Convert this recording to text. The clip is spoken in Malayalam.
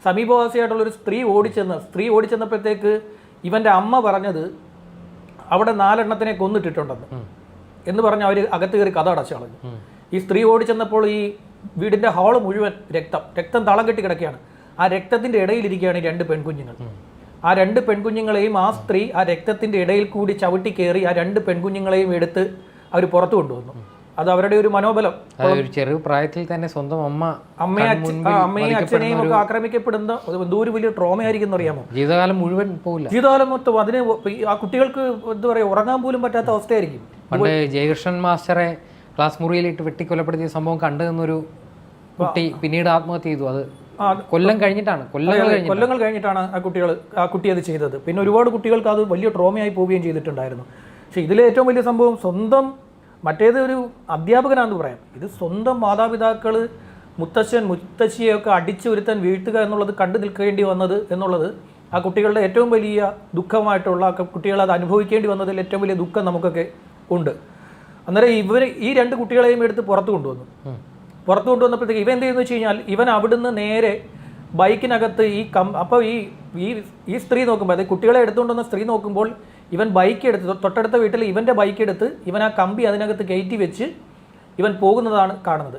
സമീപവാസിയായിട്ടുള്ളൊരു സ്ത്രീ ഓടിച്ചെന്നപ്പോഴത്തേക്ക് ഇവൻ്റെ അമ്മ പറഞ്ഞത് അവിടെ 4 എണ്ണത്തിനെ കൊന്നിട്ടിട്ടുണ്ടെന്ന് എന്ന് പറഞ്ഞ് അവർ അകത്ത് കയറി കഥ അടച്ചു കളഞ്ഞു. ഈ സ്ത്രീ ഓടിച്ചെന്നപ്പോൾ ഈ വീടിൻ്റെ ഹാള് മുഴുവൻ രക്തം തളം കെട്ടി കിടക്കുകയാണ്. ആ രക്തത്തിൻ്റെ ഇടയിലിരിക്കുകയാണ് ഈ 2 പെൺകുഞ്ഞുങ്ങൾ. ആ 2 പെൺകുഞ്ഞുങ്ങളെയും ആ സ്ത്രീ ആ രക്തത്തിൻ്റെ ഇടയിൽ കൂടി ചവിട്ടി കയറി ആ 2 പെൺകുഞ്ഞുങ്ങളെയും എടുത്ത് അവർ പുറത്തു കൊണ്ടുവന്നു. അത് അവരുടെ ഒരു മനോബലം. ചെറു പ്രായത്തിൽ തന്നെ സ്വന്തം അമ്മയും അച്ഛനെയും ഒക്കെ ആക്രമിക്കപ്പെടുന്ന എന്തോ ഒരു വലിയ ട്രോമയായിരിക്കും എന്നറിയാമോ. ജീവിതകാലം മുഴുവൻ പോകില്ല, ജീവിതകാലം മൊത്തം അതിന് ആ കുട്ടികൾക്ക് എന്താ പറയുക, ഉറങ്ങാൻ പോലും പറ്റാത്ത അവസ്ഥയായിരിക്കും. പണ്ട് ജയകൃഷ്ണൻ മാസ്റ്ററെ ക്ലാസ് മുറിയിലിട്ട് വെട്ടിക്കൊലപ്പെടുത്തിയ സംഭവം കണ്ടു നിന്നൊരു കുട്ടി പിന്നീട് ആത്മഹത്യ ചെയ്തു. അത് കൊല്ലങ്ങൾ കഴിഞ്ഞിട്ടാണ് ആ കുട്ടി അത് ചെയ്തത്. പിന്നെ ഒരുപാട് കുട്ടികൾക്ക് അത് വലിയ ട്രോമയായി പോവുകയും ചെയ്തിട്ടുണ്ടായിരുന്നു. പക്ഷെ ഇതിലെ ഏറ്റവും വലിയ സംഭവം സ്വന്തം മറ്റേത് ഒരു അധ്യാപകനാണെന്ന് പറയാം, ഇത് സ്വന്തം മാതാപിതാക്കൾ മുത്തശ്ശിയെയൊക്കെ അടിച്ചൊരുത്താൻ വീഴ്ത്തുക എന്നുള്ളത് കണ്ടു നിൽക്കേണ്ടി വന്നത് എന്നുള്ളത് ആ കുട്ടികളുടെ ഏറ്റവും വലിയ ദുഃഖമായിട്ടുള്ള കുട്ടികൾ അത് അനുഭവിക്കേണ്ടി വന്നതിൽ ഏറ്റവും വലിയ ദുഃഖം നമുക്കൊക്കെ ഉണ്ട്. അന്നേരം ഈ 2 കുട്ടികളെയും എടുത്ത് പുറത്തു കൊണ്ടുവന്നപ്പോഴത്തേക്ക് ഇവൻ എന്ത് ചെയ്യുന്നു വെച്ച് കഴിഞ്ഞാൽ ഇവൻ അവിടുന്ന് നേരെ ബൈക്കിനകത്ത് അപ്പോൾ ഈ സ്ത്രീ നോക്കുമ്പോൾ, അതായത് കുട്ടികളെ എടുത്തുകൊണ്ടുവന്ന സ്ത്രീ നോക്കുമ്പോൾ ഇവൻ ബൈക്ക് എടുത്ത് തൊട്ടടുത്ത വീട്ടിൽ ഇവൻ്റെ ബൈക്ക് എടുത്ത് ഇവൻ ആ കമ്പി അതിനകത്ത് കയറ്റി വെച്ച് ഇവൻ പോകുന്നതാണ് കാണുന്നത്.